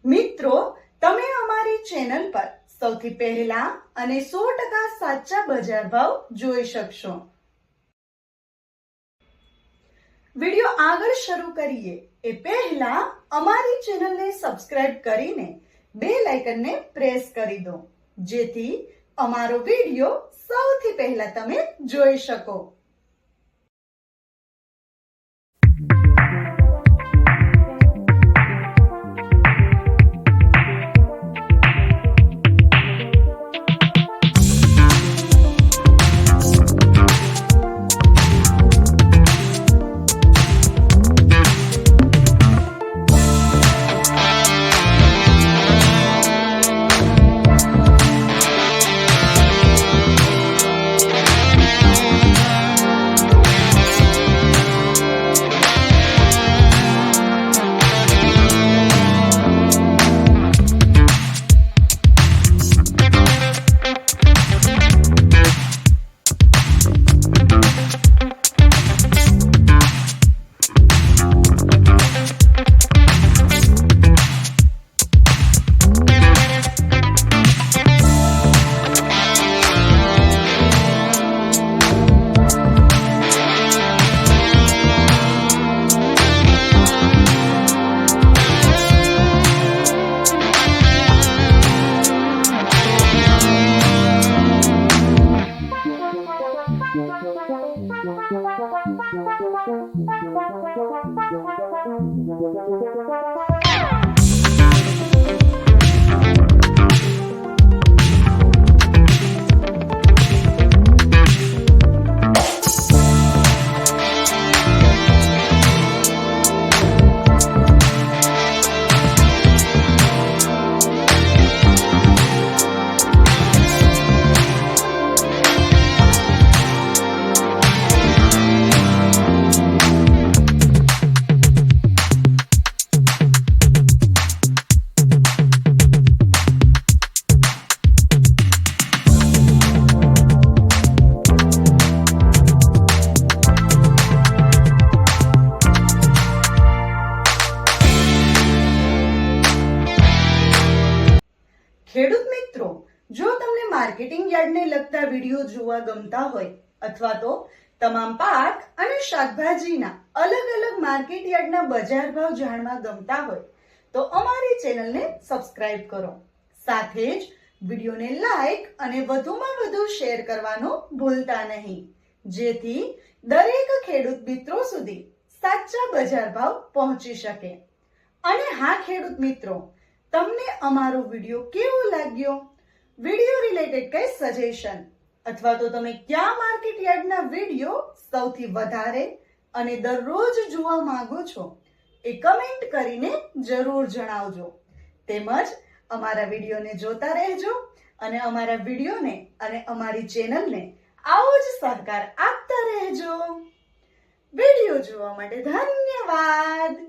મિત્રો, તમે અમારી ચેનલ પર સૌથી પહેલા અને 100% સાચા બજાર ભાવ જોઈ શકશો। વિડિયો આગળ શરૂ કરીએ એ પહેલા અમારી ચેનલને સબસ્ક્રાઇબ કરીને બેલ આઇકનને પ્રેસ કરી દો, જેથી અમારો વિડિયો સૌથી પહેલા તમે જોઈ શકો। ખેડૂત મિત્રો, જો તમને માર્કેટિંગ યાર્ડને લગતા વિડીયો જોવા ગમતા હોય અથવા તો તમામ પાક અને શાકભાજીના અલગ અલગ માર્કેટ યાર્ડના બજાર ભાવ જાણવા ગમતા હોય તો અમારી ચેનલને સબસ્ક્રાઇબ કરો। સાથે જ વિડીયોને લાઈક અને વધુમાં વધુ શેર કરવાનું ભૂલતા નહીં, જેથી દરેક ખેડૂત મિત્રો સુધી સાચા બજાર ભાવ પહોંચી શકે। અને હા ખેડૂત મિત્રો, તમને અમારો વિડિયો કેવો લાગ્યો? વિડિયો રિલેટેડ કઈ સજેશન અથવા તો તમે કયા માર્કેટ યાર્ડના વિડિયો સૌથી વધારે અને દરરોજ જોવા માંગો છો એ કમેન્ટ કરીને જરૂર જણાવજો। તેમજ અમારા વિડિયોને જોતા રહેજો અને અમારા વિડિયોને અને અમારી ચેનલને આવો જ સહકાર આપતા રહેજો। વિડિયો જોવા માટે ધન્યવાદ।